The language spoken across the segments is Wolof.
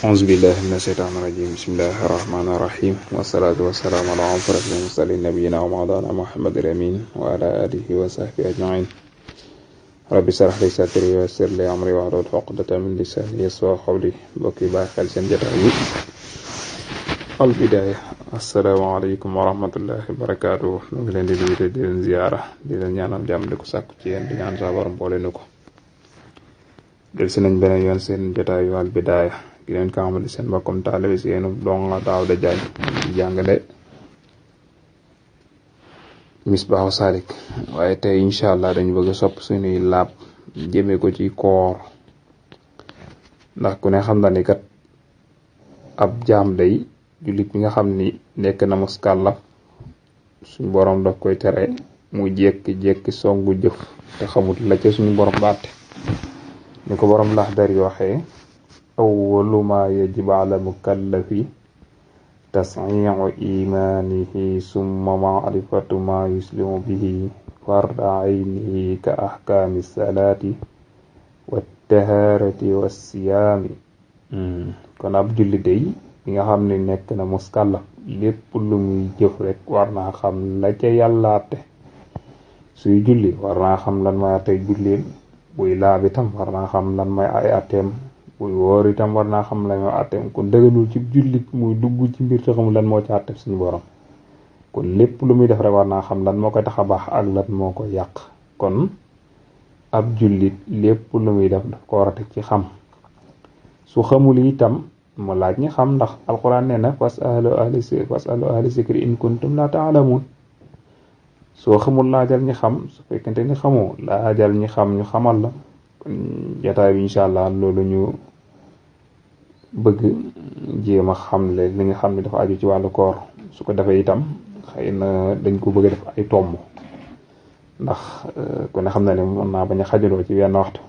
أعوذ بالله من الشيطان الرجيم بسم الله الرحمن الرحيم والصلاة والسلام على أشرف المرسلين نبينا ومولانا محمد الأمين وعلى آله وصحبه أجمعين رب اشرح لي صدري ويسر لي أمري واحلل عقدة من لساني يفقهوا قولي mbokk yi bàyyi xel seen jotaay yi Al Bidaaya asalaamaaleykum wa rahmatullahi wa barakaatu ñu ngi leen di nuyu di leen ziyaara di leen ñaanal jàmm di ko sàkku ci yéen di ñaan sa borom boole nu ko del si nañ beneen yoon seen jotaayu Al Bidaaya gi leen ko xamante seen mbokkum taalibe si yéen dong Daawuda Jaañ di jàngale Misbaahu Saalik waaye tey incha allah dañu bëgg a sopp suñuy laab jëmee ko ci koor ndax ku ne xam na ni kat ab jaam day jullit bi nga xam ni nekk na muskàllaf suñu borom daf koy tere mu jékki-jékki songu jëf te xamut la ca suñu borom bàtte ni ko borom Laxdari waxee awwalu ma yajibu ala mukallafi tasxiixu imaanihi summa maarifatu ma yuslimu bihi farda aynihi ka ahkaami salaati wa tahaarati wa siyaami kon ab julli day bi nga xam ne nekk na muskàllaf lépp lu muy jëf rek war naa xam la ca yàllaate suy julli war naa xam lan may atey julleen buy laab itam war naa xam lan may ay ateem buy woor itam war naa xam lan may ateem kon dëgganul ci jullit muy dugg ci mbir te xamul lan moo ci ateem suñu borom kon lépp lu muy def rek war naa xam lan moo koy tax a baax ak lan moo koy yàq kon ab jullit lépp lu muy def daf ko war a teg ci xam su xamul itam mu laaj ñi xam ndax alquran nee na fasalu ahli zikri in kuntum la ta'lamun soo xamul laajal ñi xam su fekkente ni xamoo laajal ñi xam ñu xamal la kon jotaay bi incha allah loolu ñu bëgg jéem a xamle li nga xam ne dafa aju ci wàllu koor su ko defee itam xëy na dañ ko bëgg a def ay tomb ndax ku ne xam na ne mën naa bañ a xajaloo ci wenn waxtu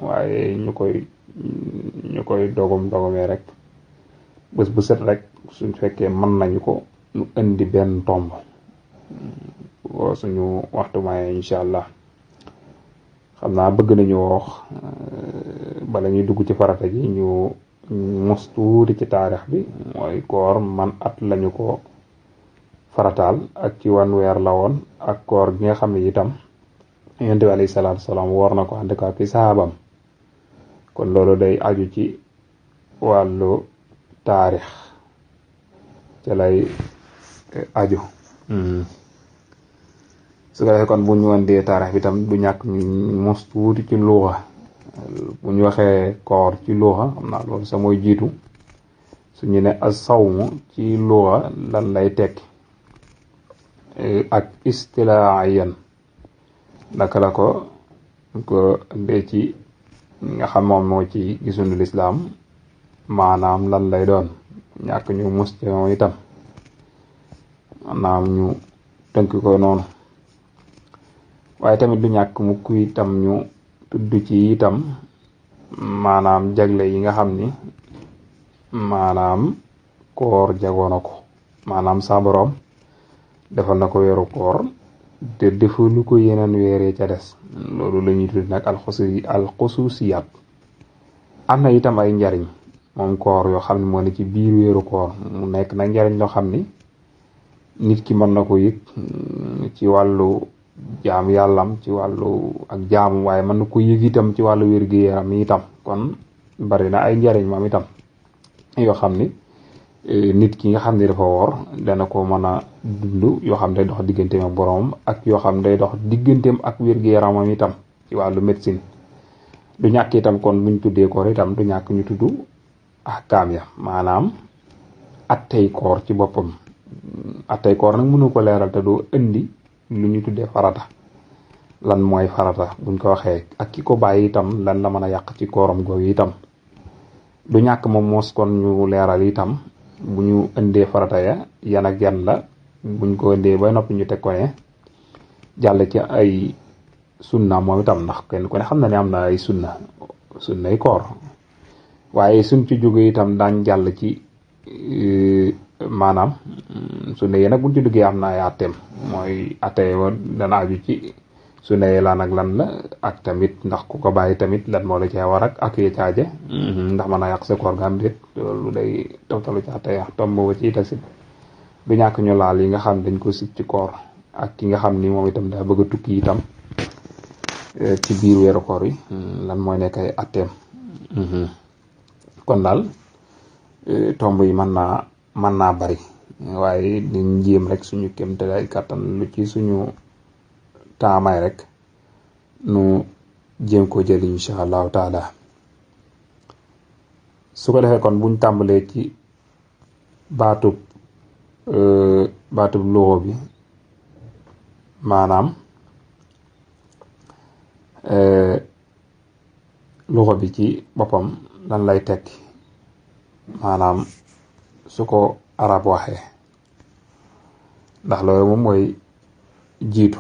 waaye ñu koy dogomee rek bés bu set rek suñ fekkee mën nañu ko ñu indi benn tomb suñu waxtu maye incha allah xam naa bëgg nañu wax bala ñuy dugg ci farata ji ñu mos tuuti ci taarix bi mooy koor man at lañu ko farataal ak ci wan weer la woon ak koor gi nga xam ne itam yonent bi alayhi salaatu wasalaam woor na ko ànd ko ak i saabam kon loolu day aju ci wàllu taarix ca lay aju su ko defee kon bu ñu wandee taarix bi tam du ñàkk ñu mos tuuti ci luuxa bu ñu waxee koor ci luuxa xam naa loolu sa mooy jiitu suñu ne as-sawmu ci luuxa lan lay tekki ak istilaayan naka la ko ndee ci nga xam moom moo ci gisuñu lislaam maanaam lan lay doon ñàkk ñu mus ci moom itam maanaam ñu tënk ko noonu waaye tamit du ñàkk mukk itam ñu tudd ci itam maanaam jagle yi nga xam ni maanaam koor jagoo na ko maanaam sa borom defal na ko weeru koor te defalu ko yeneen weeree ca des loolu la ñuy tudd nag alxususiyaat am na itam ay njariñ moom koor yoo xam ne moo ne ci biir weeru koor mu nekk nag njariñ loo xam ni nit ki mën na ko yëg ci wàllu jaam yàllam ci wàllu ak jaamu waaye mën na ko yëg itam ci wàllu wér-gu-yaram itam kon bari na ay njariñ moom itam yoo xam ni nit ki nga xam ne dafa woor dana ko mën a dund yoo xam ne day dox digganteem ak boroomam ak yoo xam ne day dox digganteem ak wér-gu-yaramam itam ci wàllu médecine du ñàkk itam kon buñ tuddee koor itam du ñàkk ñu tudd ahkaam ya maanaam attey koor ci boppam attey koor nag mënu ko leeral te doo indi lu ñu tuddee farata lan mooy farata buñ ko waxee ak ki ko bàyyi itam lan la mën a yàq ci kooram googu itam du ñàkk moom mos kon ñu leeral itam bu ñu indee farata ya yan ak yan la buñ ko indee ba noppi ñu teg ko ne jàll ci ay sunna moom itam ndax kenn ku ne xam na ne am na ay sunnay koor waaye suñ ci jógee itam daañ jàll ci maanaam sunna yi nag buñ ci duggee am na ay atteem mooy atte wa dana aju ci su neyee lan ak lan la ak tamit ndax ku ko bàyyi tamit lan moo la cee war ak ya caaje ndax mën naa yàq sa koor ga am déet loolu day toftalu ca tey tomb ba ci tasit du ñàkk ñu laal yi nga xam dañ ko sib ci koor ak ki nga xam ni moom itam daa bëgg a tukki itam ci biir weeru koor yi lan mooy nekk ay atteem kon daal tomb yi mën naa bari waaye dañ jéem rek suñu kémte ay kàttan lu ci suñu taamay rek nu jéem ko jël insha allahu taala su ko defee kon buñ tàmbalee ci baatub luxo bi maanaam luxo bi ci boppam lan lay tekki maanaam su ko arab waxee ndax loolu moom mooy jiitu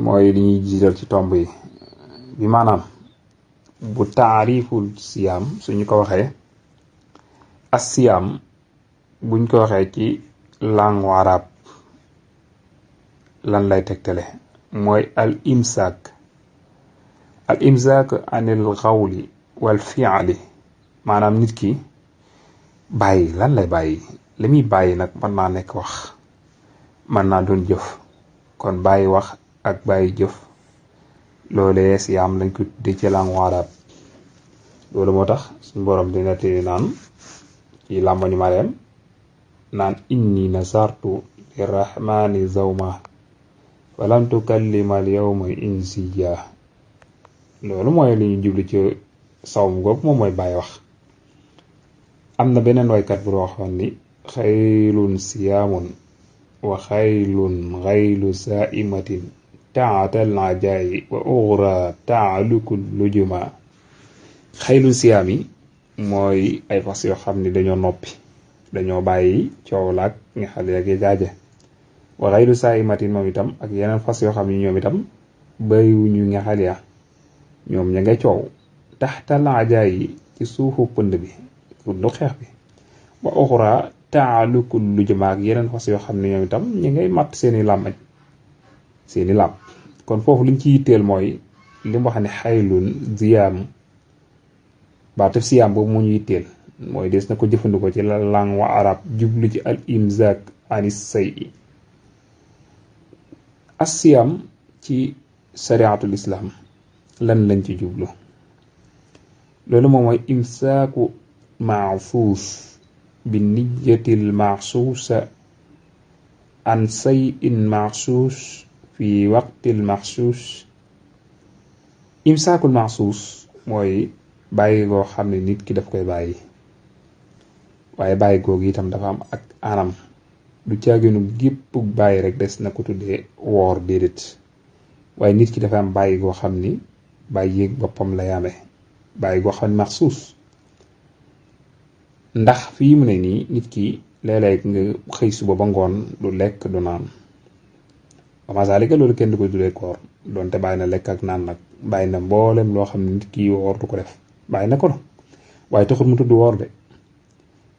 mooy li ñuy jiital ci tomb yi bi maanaam bu taariful siyaam suñu ko waxee as siyaam buñ ko waxee ci langue arab lan lay tegtale mooy al imsaak anil xawli wal fi'li maanaam nit ki bàyyi lan lay bàyyi li muy bàyyi nag mën naa nekk wax mën naa doon jëf kon bàyyi wax ak bàyyi jëf loolee siyaam lañ ko tuddee ci langue arab loolu moo tax suñu borom di nettali naan ci làmbañu Maryam naan inni nasartu lirrahmani zawma walam tukallima al yawma insiya loolu mooy li ñu jublu ci sawm googu moom mooy bàyyi wax am na beneen waykat bu waxoon ni xaylun siyaamun wa xaylun xaylu saaimatin taatal ajaayi wa uxra taalukul lujuma xaylun siyaam yi mooy ay fas yoo xam ni dañoo noppi dañoo bàyyi coow laak nga xale ak jaaje wa xaylu saaimatin moom itam ak yeneen fas yoo xam ni ñoom itam bàyyiwuñu nga xale ya ñoom ña ngay coow taxtal ajaayi ci suufu pënd bi lu xeex bi wa uxra taalukul lujuma ak yeneen fas yoo xam ne ñoom itam ñi ngay matt seeni làmmañ seeni làmp kon foofu liñ ci yitteel mooy li mu wax ne xaylun ziyaam baatef siyaam boobu mu ñu yitteel mooy des na ko jëfandikoo ci la langue wa arab jublu ci al imzak anis say as siyaam ci shariatul islam lan lañ ci jublu loolu moom mooy imsaaku maxsuus bi niyatil maxsuusa an sayin maxsuus fi waqtil maxsuus imsaakul maxsuus mooy bàyyi goo xam ne nit ki daf koy bàyyi waaye bàyyi googu itam dafa am ak anam du caaginu gépp bàyyi rek des na ko tuddee woor déedéet waaye nit ki dafa am bàyyi goo xam ni bàyyi yéeg boppam lay amee bàyyi goo xam ne maxsuus ndax fii mu ne nii nit ki léeg-léeg nga xëy suba ba ngoon du lekk du naan amasaalika loolu kenn du ko tuddee koor donte bàyyi na lekk ak naan nag bàyyi na mboolem loo xam ne nit ki woor du ko def bàyyi na ko no waaye taxul mu tudd woor de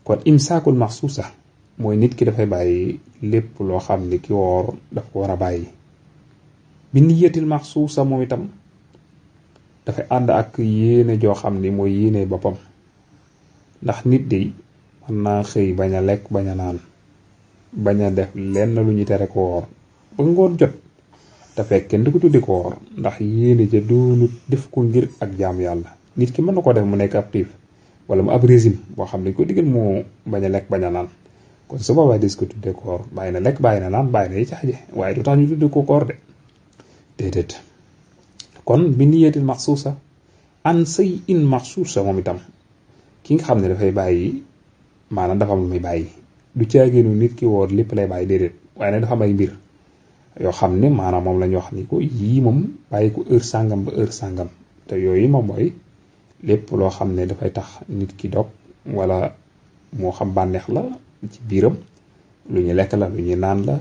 kon imsaakul maxsuusa mooy nit ki dafay bàyyi lépp loo xam ni ki woor daf ko war a bàyyi bi niyatil maxsuusa moom itam dafay ànd ak yéene joo xam ni mooy yéene boppam ndax nit de mën naa xëy bañ a lekk bañ a naan bañ a def lenn lu ñu tere ko woor ba ngoon jot te fekk kenn du ko tuddi ko woor ndax yéene ja doonut def ko ngir ak jaam yàlla nit ki mën na ko def mu nekk ab xiif wala mu ab régime boo xam ne ko diggal mu bañ a lekk bañ a naan kon su boobaa des ko tuddee koor bàyyi na lekk bàyyi na naan bàyyi na yi caaje waaye du tax ñu tuddee ko koor de déedéet kon bi niyatil maxsuusa an say in maxsuusa moom itam ki nga xam ne dafay bàyyi maanaam dafa am lu muy bàyyi du caageenu nit ki woor lépp lay bàyyi déedéet waaye nag dafa am ay mbir yoo xam ne maanaam moom la ñu wax ni ko yii moom bàyyi ko heure sàngam ba heure sàngam te yooyu moom mooy lépp loo xam ne dafay tax nit ki dog wala moo xam bànneex la ci biiram lu ñu lekk la lu ñu naan la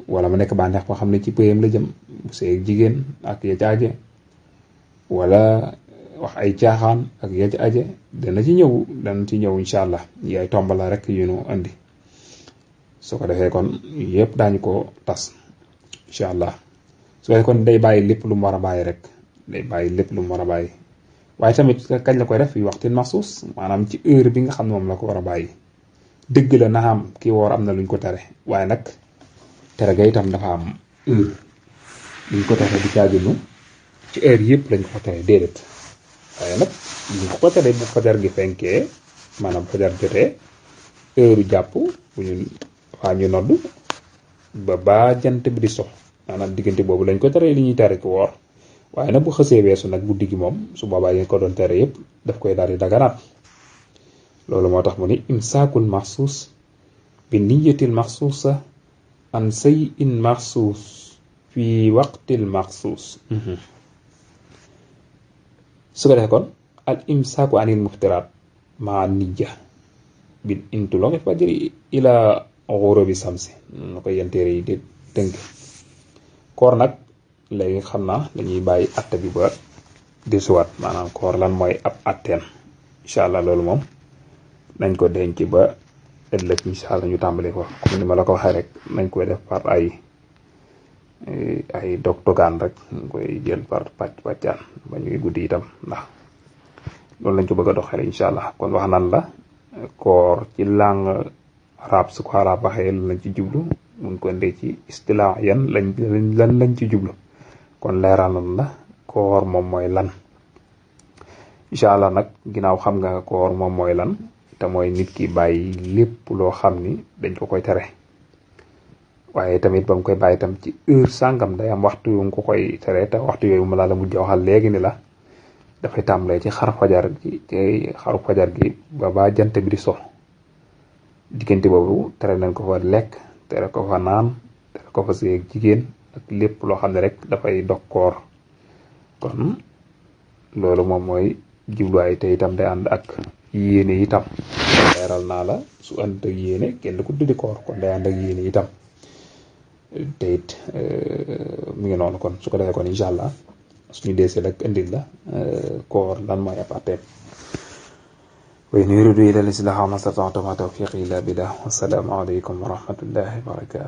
wala mu nekk bànneex boo xam ne ci pëyam la jëm bu see jigéen ak ya caaje wala wax ay caaxaan ak ya aje dana ci ñëw incha allah yaay tomb la rek yu nu andi su ko defee kon yëpp daañu ko tas incha allah. su ko defee kon day bàyyi lépp lu mu war a bàyyi rek, day bàyyi lépp lu mu war a bàyyi. waaye tamit kañ la koy def fi waxtin maxsuus, maanaam ci heure bi nga xam ne moom la ko war a bàyyi. dëgg la naam kii woor am na luñ ko tere, waaye nag tere ga itam dafa am heure. luñ ko tere di caaginu ci heure yëpp lañ ko tere, déedéet. waaye nag luñ ko tere bu fajar gi fenkee, maanaam fajar jotee, heure jàpp bu ñu nodd ba jant bi di sox, maanaam diggante boobu lañ ko tere li ñuy tere ki woor. waaye nag bu xësee weesu nag guddi gi moom su boobaa yi ko doon tere yëpp daf koy daal di daganaat. loolu moo tax mu ni imsaakul maxsuus bi niyatil maxsuusa an shay'in maxsuus fi waqtil maxsuus. su ko defee kon al imsaaku anil muftiraat maa niyya bin intulongi fajri ila ghurubi samsi, na ko yenteere yi di tënk. koor nag léegi xam naa dañuy bàyyi atte bi ba disuwaat, maanaam koor lan mooy ab atteen. incha allah loolu moom nañ ko denc ba ëllëg incha allah ñu tàmbali ko. comme ni ma la ko waxee rek nañ koy def par ay dog-dogaan rek, ñu koy jël par pàccaan ba ñuy guddi itam, ndax loolu lañ ko bëgg a doxale incha allah. kon wax nan la koor ci langue arab, su ko arab waxee lan lañ ci jublu, mun ko ndee ci istilaa yan lan lañ ci jublu. kon leeral nan la koor moom mooy lan incha allah. nag ginnaaw xam nga koor moom mooy lan, te mooy nit ki bàyyi lépp loo xam ni dañ ko koy tere. waaye tamit ba mu koy bàyyi tam ci heure sàngam, day am waxtu yu mu ko koy tere, te waxtu yooyu mu la mujj waxal léegi ni la dafay tàmbalee ci xaru fajar gi ba jant bi di so. diggante boobu tere nañ ko fa lekk, tere ko fa naan, tere ko fa sëy ak jigéen ak lépp loo xam ne rek dafay dog koor. kon loolu moom mooy jubluwaay, te itam day ànd ak yéene itam. leeral naa la su ànd ak yéene kenn du ko tuddi koor, kon day ànd ak yéene itam. te it mi ngi noonu. kon su ko defee kon incha allah suñu deesee rek indil la koor lan mooy ab atteem. wa in uriidu illa al-islaaha ma stata'tu wa ma tawfiiqi illa billah. wassalaamu aleykum wa rahmatullahi wa barakaatuh.